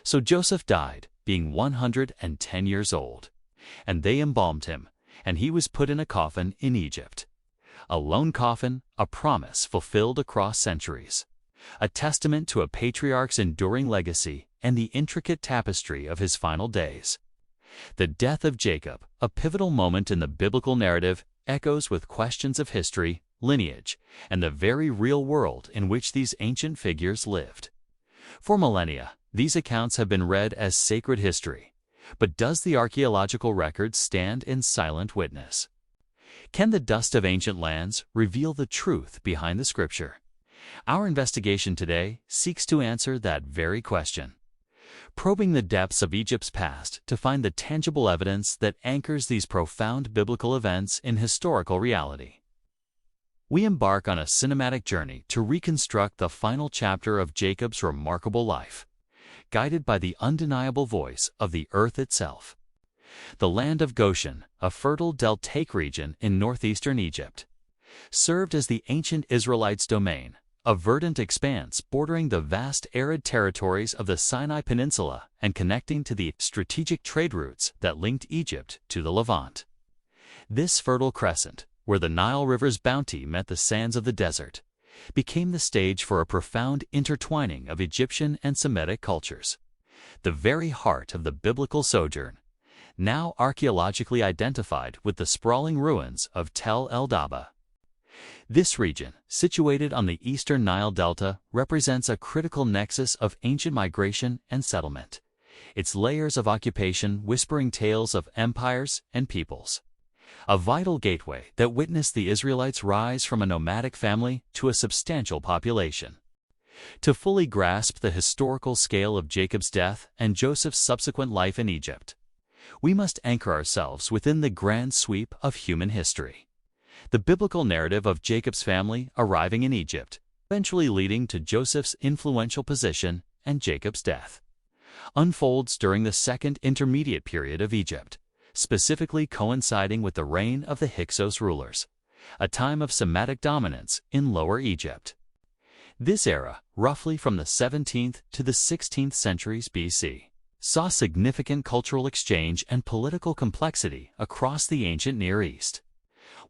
So Joseph died, being 110 years old. And they embalmed him, and he was put in a coffin in Egypt. A lone coffin, a promise fulfilled across centuries. A testament to a patriarch's enduring legacy and the intricate tapestry of his final days. The death of Jacob, a pivotal moment in the biblical narrative, echoes with questions of history, lineage, and the very real world in which these ancient figures lived. For millennia, these accounts have been read as sacred history. But does the archaeological record stand in silent witness? Can the dust of ancient lands reveal the truth behind the scripture? Our investigation today seeks to answer that very question, probing the depths of Egypt's past to find the tangible evidence that anchors these profound biblical events in historical reality. We embark on a cinematic journey to reconstruct the final chapter of Jacob's remarkable life, guided by the undeniable voice of the earth itself. The land of Goshen, a fertile deltaic region in northeastern Egypt, served as the ancient Israelites' domain, a verdant expanse bordering the vast arid territories of the Sinai Peninsula and connecting to the strategic trade routes that linked Egypt to the Levant. This fertile crescent, where the Nile River's bounty met the sands of the desert, became the stage for a profound intertwining of Egyptian and Semitic cultures. The very heart of the biblical sojourn, now archaeologically identified with the sprawling ruins of Tel el-Daba. This region, situated on the eastern Nile Delta, represents a critical nexus of ancient migration and settlement, its layers of occupation whispering tales of empires and peoples. A vital gateway that witnessed the Israelites rise from a nomadic family to a substantial population. To fully grasp the historical scale of Jacob's death and Joseph's subsequent life in Egypt, we must anchor ourselves within the grand sweep of human history. The biblical narrative of Jacob's family arriving in Egypt, eventually leading to Joseph's influential position and Jacob's death, unfolds during the second intermediate period of Egypt, specifically coinciding with the reign of the Hyksos rulers, a time of Semitic dominance in Lower Egypt. This era, roughly from the 17th to the 16th centuries BC, saw significant cultural exchange and political complexity across the ancient Near East.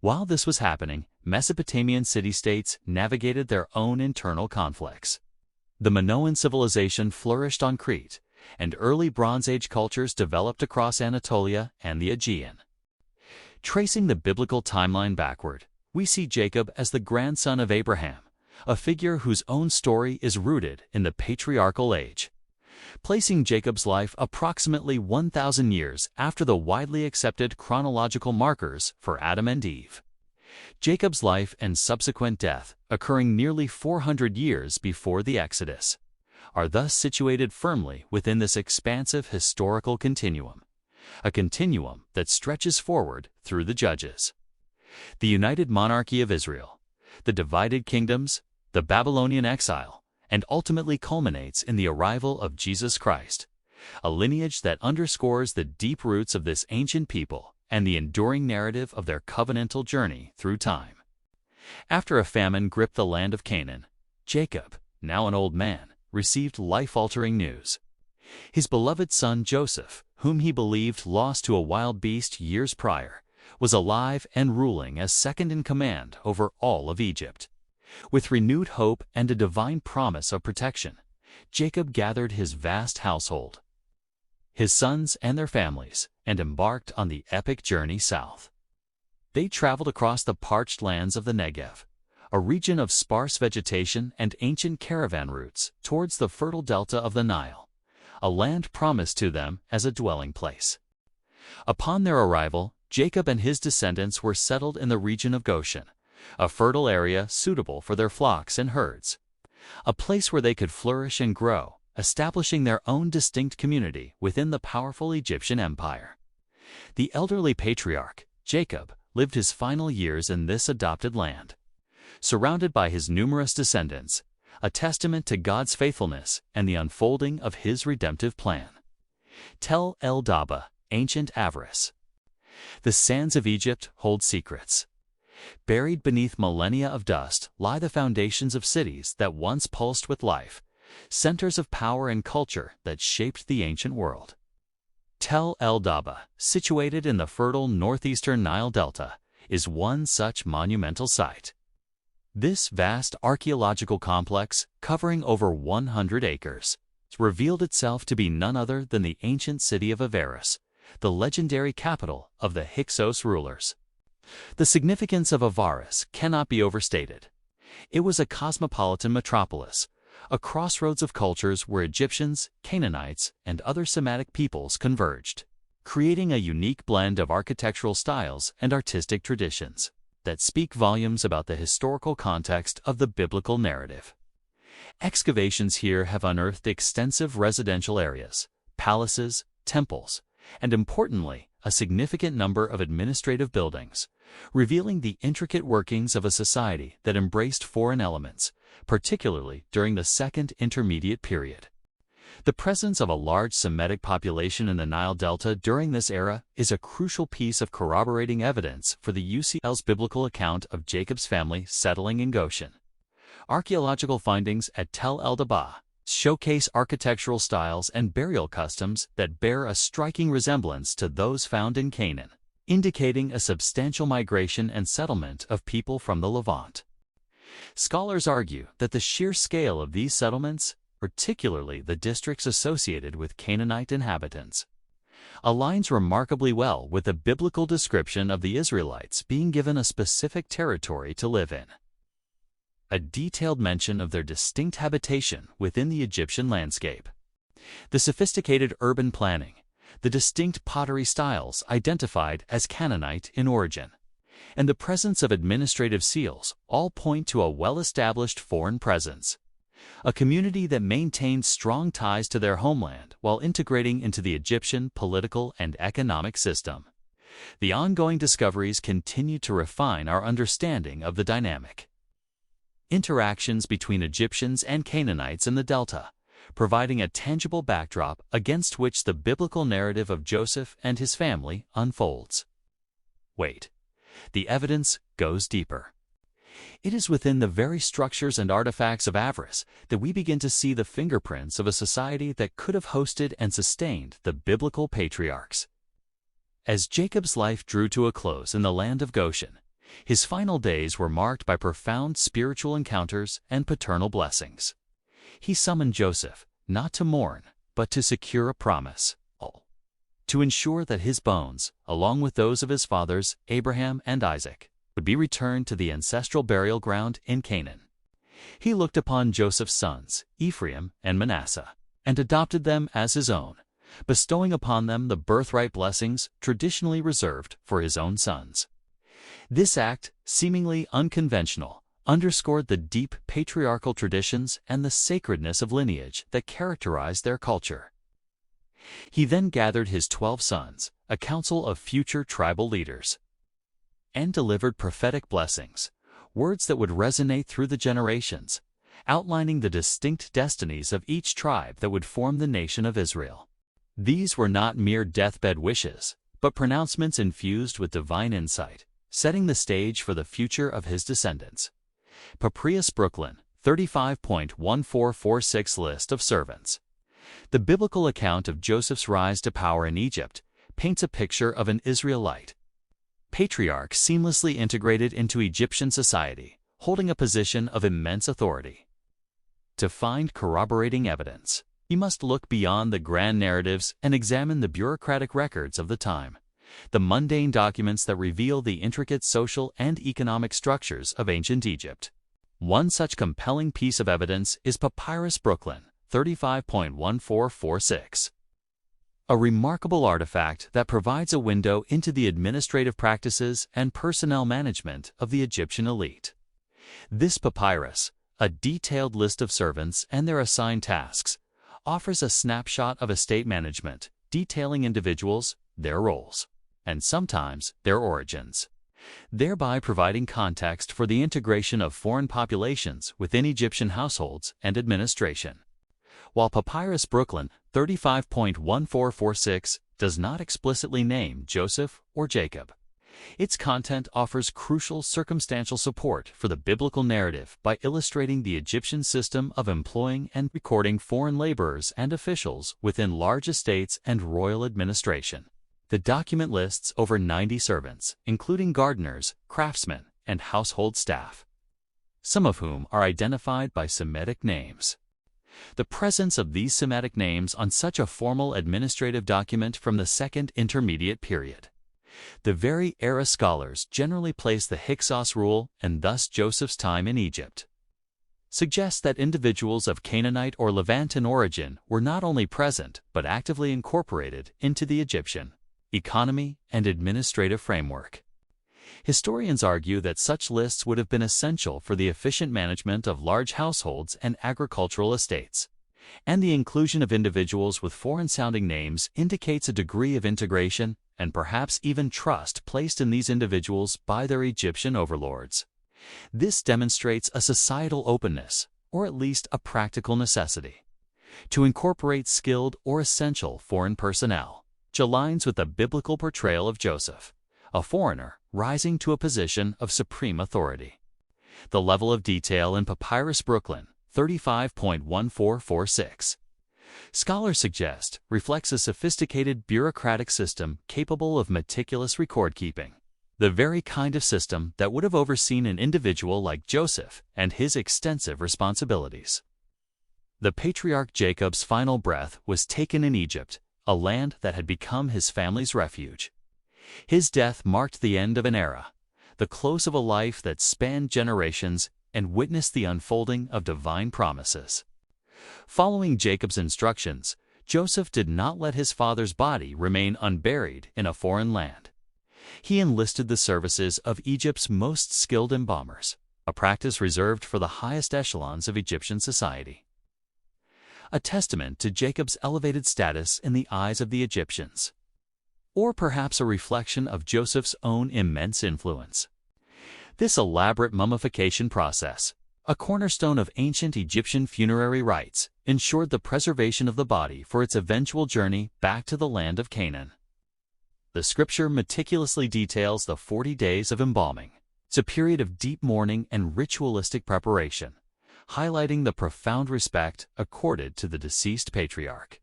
While this was happening, Mesopotamian city-states navigated their own internal conflicts. The Minoan civilization flourished on Crete, and early Bronze Age cultures developed across Anatolia and the Aegean. Tracing the biblical timeline backward, we see Jacob as the grandson of Abraham, a figure whose own story is rooted in the patriarchal age, placing Jacob's life approximately 1,000 years after the widely accepted chronological markers for Adam and Eve. Jacob's life and subsequent death, occurring nearly 400 years before the Exodus, are thus situated firmly within this expansive historical continuum, a continuum that stretches forward through the Judges, the united monarchy of Israel, the divided kingdoms, the Babylonian exile, and ultimately culminates in the arrival of Jesus Christ, a lineage that underscores the deep roots of this ancient people and the enduring narrative of their covenantal journey through time. After a famine gripped the land of Canaan, Jacob, now an old man, received life-altering news. His beloved son Joseph, whom he believed lost to a wild beast years prior, was alive and ruling as second in command over all of Egypt. With renewed hope and a divine promise of protection, Jacob gathered his vast household, his sons and their families, and embarked on the epic journey south. They traveled across the parched lands of the Negev, a region of sparse vegetation and ancient caravan routes towards the fertile delta of the Nile, a land promised to them as a dwelling place. Upon their arrival, Jacob and his descendants were settled in the region of Goshen, a fertile area suitable for their flocks and herds, a place where they could flourish and grow, establishing their own distinct community within the powerful Egyptian empire. The elderly patriarch, Jacob, lived his final years in this adopted land, surrounded by his numerous descendants, a testament to God's faithfulness and the unfolding of his redemptive plan. Tel el-Daba, ancient Avaris. The sands of Egypt hold secrets. Buried beneath millennia of dust lie the foundations of cities that once pulsed with life, centers of power and culture that shaped the ancient world. Tel El Daba, situated in the fertile northeastern Nile Delta, is one such monumental site. This vast archaeological complex, covering over 100 acres, revealed itself to be none other than the ancient city of Avaris, the legendary capital of the Hyksos rulers. The significance of Avaris cannot be overstated. It was a cosmopolitan metropolis, a crossroads of cultures where Egyptians, Canaanites, and other Semitic peoples converged, creating a unique blend of architectural styles and artistic traditions that speak volumes about the historical context of the biblical narrative. Excavations here have unearthed extensive residential areas, palaces, temples, and importantly, a significant number of administrative buildings, revealing the intricate workings of a society that embraced foreign elements, particularly during the Second Intermediate Period. The presence of a large Semitic population in the Nile Delta during this era is a crucial piece of corroborating evidence for the UCL's biblical account of Jacob's family settling in Goshen. Archaeological findings at Tel El Daba showcase architectural styles and burial customs that bear a striking resemblance to those found in Canaan, indicating a substantial migration and settlement of people from the Levant. Scholars argue that the sheer scale of these settlements, particularly the districts associated with Canaanite inhabitants, aligns remarkably well with the biblical description of the Israelites being given a specific territory to live in. A detailed mention of their distinct habitation within the Egyptian landscape, the sophisticated urban planning, the distinct pottery styles identified as Canaanite in origin, and the presence of administrative seals all point to a well-established foreign presence, a community that maintained strong ties to their homeland while integrating into the Egyptian political and economic system. The ongoing discoveries continue to refine our understanding of the dynamic interactions between Egyptians and Canaanites in the Delta, providing a tangible backdrop against which the biblical narrative of Joseph and his family unfolds. Wait, the evidence goes deeper. It is within the very structures and artifacts of Avaris that we begin to see the fingerprints of a society that could have hosted and sustained the biblical patriarchs. As Jacob's life drew to a close in the land of Goshen, his final days were marked by profound spiritual encounters and paternal blessings. He summoned Joseph, not to mourn, but to secure a promise, to ensure that his bones, along with those of his fathers Abraham and Isaac, would be returned to the ancestral burial ground in Canaan. He looked upon Joseph's sons, Ephraim and Manasseh, and adopted them as his own, bestowing upon them the birthright blessings traditionally reserved for his own sons. This act, seemingly unconventional, underscored the deep patriarchal traditions and the sacredness of lineage that characterized their culture. He then gathered his 12 sons, a council of future tribal leaders, and delivered prophetic blessings, words that would resonate through the generations, outlining the distinct destinies of each tribe that would form the nation of Israel. These were not mere deathbed wishes, but pronouncements infused with divine insight, setting the stage for the future of his descendants. Patriarchs Brooklyn, 35.1446 List of servants. The biblical account of Joseph's rise to power in Egypt paints a picture of an Israelite patriarch seamlessly integrated into Egyptian society, holding a position of immense authority. To find corroborating evidence, you must look beyond the grand narratives and examine the bureaucratic records of the time, the mundane documents that reveal the intricate social and economic structures of ancient Egypt. One such compelling piece of evidence is Papyrus Brooklyn, 35.1446. A remarkable artifact that provides a window into the administrative practices and personnel management of the Egyptian elite. This papyrus, a detailed list of servants and their assigned tasks, offers a snapshot of estate management, detailing individuals, their roles, and sometimes their origins, thereby providing context for the integration of foreign populations within Egyptian households and administration. While Papyrus Brooklyn 35.1446 does not explicitly name Joseph or Jacob, Its content offers crucial circumstantial support for the biblical narrative by illustrating the Egyptian system of employing and recording foreign laborers and officials within large estates and royal administration. The document lists over 90 servants, including gardeners, craftsmen, and household staff, some of whom are identified by Semitic names. The presence of these Semitic names on such a formal administrative document from the Second Intermediate Period. The very era scholars generally place the Hyksos rule, and thus Joseph's time in Egypt, suggests that individuals of Canaanite or Levantine origin were not only present but actively incorporated into the Egyptian economy and administrative framework. Historians argue that such lists would have been essential for the efficient management of large households and agricultural estates, and the inclusion of individuals with foreign-sounding names indicates a degree of integration and perhaps even trust placed in these individuals by their Egyptian overlords. This demonstrates a societal openness, or at least a practical necessity, to incorporate skilled or essential foreign personnel, which aligns with the biblical portrayal of Joseph, a foreigner rising to a position of supreme authority. The level of detail in Papyrus Brooklyn 35.1446, scholars suggest, reflects a sophisticated bureaucratic system capable of meticulous record-keeping, the very kind of system that would have overseen an individual like Joseph and his extensive responsibilities. The patriarch Jacob's final breath was taken in Egypt, a land that had become his family's refuge. His death marked the end of an era, the close of a life that spanned generations and witnessed the unfolding of divine promises. Following Jacob's instructions, Joseph did not let his father's body remain unburied in a foreign land. He enlisted the services of Egypt's most skilled embalmers, a practice reserved for the highest echelons of Egyptian society, a testament to Jacob's elevated status in the eyes of the Egyptians, or perhaps a reflection of Joseph's own immense influence. This elaborate mummification process, a cornerstone of ancient Egyptian funerary rites, ensured the preservation of the body for its eventual journey back to the land of Canaan. The scripture meticulously details the 40 days of embalming. It's a period of deep mourning and ritualistic preparation, highlighting the profound respect accorded to the deceased patriarch.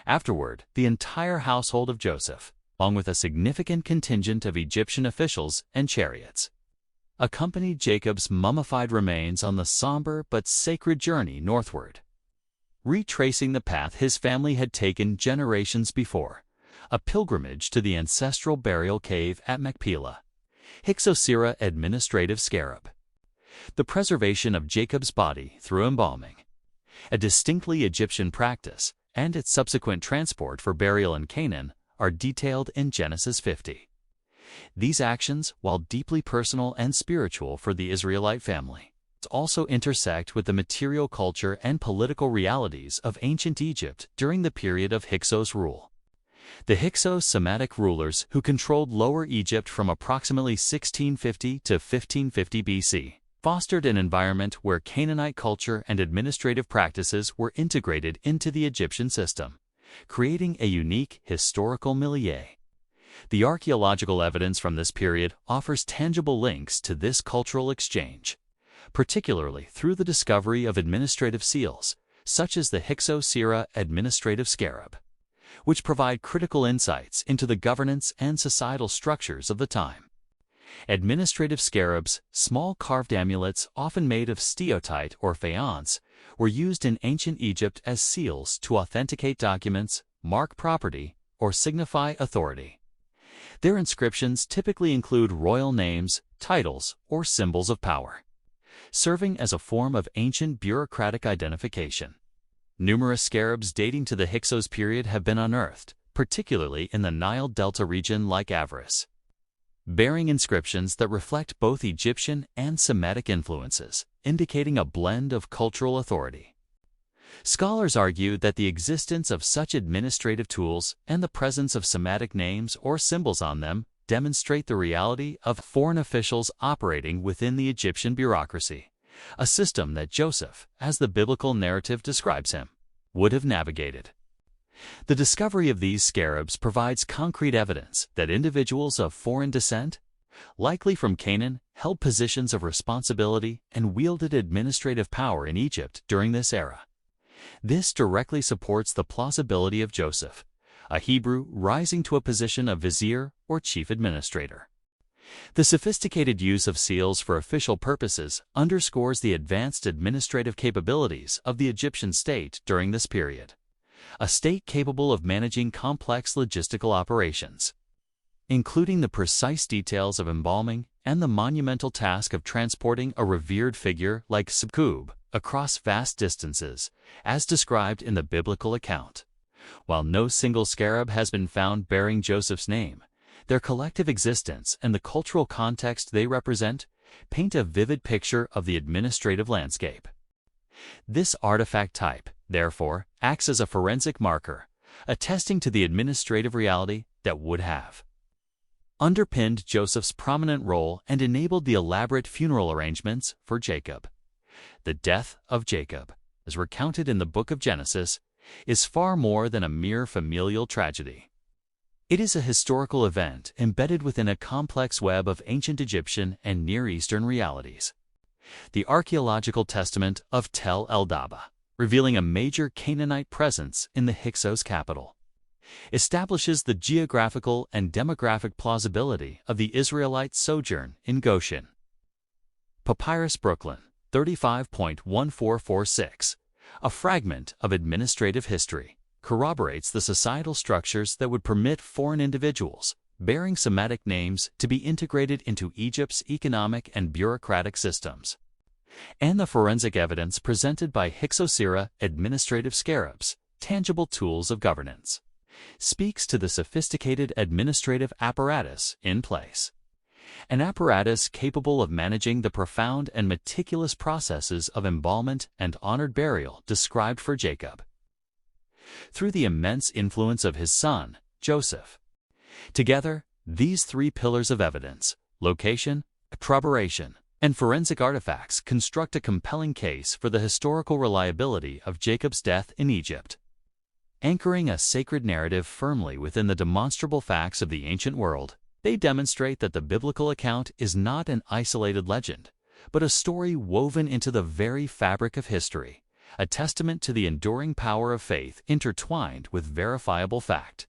Afterward, the entire household of Joseph, along with a significant contingent of Egyptian officials and chariots, accompanied Jacob's mummified remains on the somber but sacred journey northward, retracing the path his family had taken generations before, a pilgrimage to the ancestral burial cave at Machpelah, Hyksos administrative scarab. The preservation of Jacob's body through embalming, a distinctly Egyptian practice, and its subsequent transport for burial in Canaan are detailed in Genesis 50. These actions, while deeply personal and spiritual for the Israelite family, also intersect with the material culture and political realities of ancient Egypt during the period of Hyksos rule. The Hyksos Semitic rulers who controlled Lower Egypt from approximately 1650 to 1550 BC fostered an environment where Canaanite culture and administrative practices were integrated into the Egyptian system, creating a unique historical milieu. The archaeological evidence from this period offers tangible links to this cultural exchange, particularly through the discovery of administrative seals, such as the Hyksos administrative scarab, which provide critical insights into the governance and societal structures of the time. Administrative scarabs, small carved amulets often made of steatite or faience, were used in ancient Egypt as seals to authenticate documents, mark property, or signify authority. Their inscriptions typically include royal names, titles, or symbols of power, serving as a form of ancient bureaucratic identification. Numerous scarabs dating to the Hyksos period have been unearthed, particularly in the Nile Delta region like Avaris, bearing inscriptions that reflect both Egyptian and Semitic influences, indicating a blend of cultural authority. Scholars argue that the existence of such administrative tools and the presence of Semitic names or symbols on them demonstrate the reality of foreign officials operating within the Egyptian bureaucracy, a system that Joseph, as the biblical narrative describes him, would have navigated. The discovery of these scarabs provides concrete evidence that individuals of foreign descent, likely from Canaan, held positions of responsibility and wielded administrative power in Egypt during this era. This directly supports the plausibility of Joseph, a Hebrew rising to a position of vizier or chief administrator. The sophisticated use of seals for official purposes underscores the advanced administrative capabilities of the Egyptian state during this period, a state capable of managing complex logistical operations, including the precise details of embalming and the monumental task of transporting a revered figure like Sekub across vast distances, as described in the biblical account. While no single scarab has been found bearing Joseph's name, their collective existence and the cultural context they represent paint a vivid picture of the administrative landscape. This artifact type, therefore, acts as a forensic marker, attesting to the administrative reality that would have underpinned Joseph's prominent role and enabled the elaborate funeral arrangements for Jacob. The death of Jacob, as recounted in the book of Genesis, is far more than a mere familial tragedy. It is a historical event embedded within a complex web of ancient Egyptian and Near Eastern realities. The Archaeological Testament of Tel el-Daba, revealing a major Canaanite presence in the Hyksos capital, establishes the geographical and demographic plausibility of the Israelites' sojourn in Goshen. Papyrus Brooklyn, 35.1446, a fragment of administrative history, corroborates the societal structures that would permit foreign individuals bearing Semitic names to be integrated into Egypt's economic and bureaucratic systems. And the forensic evidence presented by Hyksos-era administrative scarabs, tangible tools of governance, speaks to the sophisticated administrative apparatus in place. An apparatus capable of managing the profound and meticulous processes of embalmment and honored burial described for Jacob, through the immense influence of his son, Joseph. Together, these three pillars of evidence, location, corroboration, and forensic artifacts, construct a compelling case for the historical reliability of Jacob's death in Egypt. Anchoring a sacred narrative firmly within the demonstrable facts of the ancient world, they demonstrate that the biblical account is not an isolated legend, but a story woven into the very fabric of history, a testament to the enduring power of faith intertwined with verifiable fact.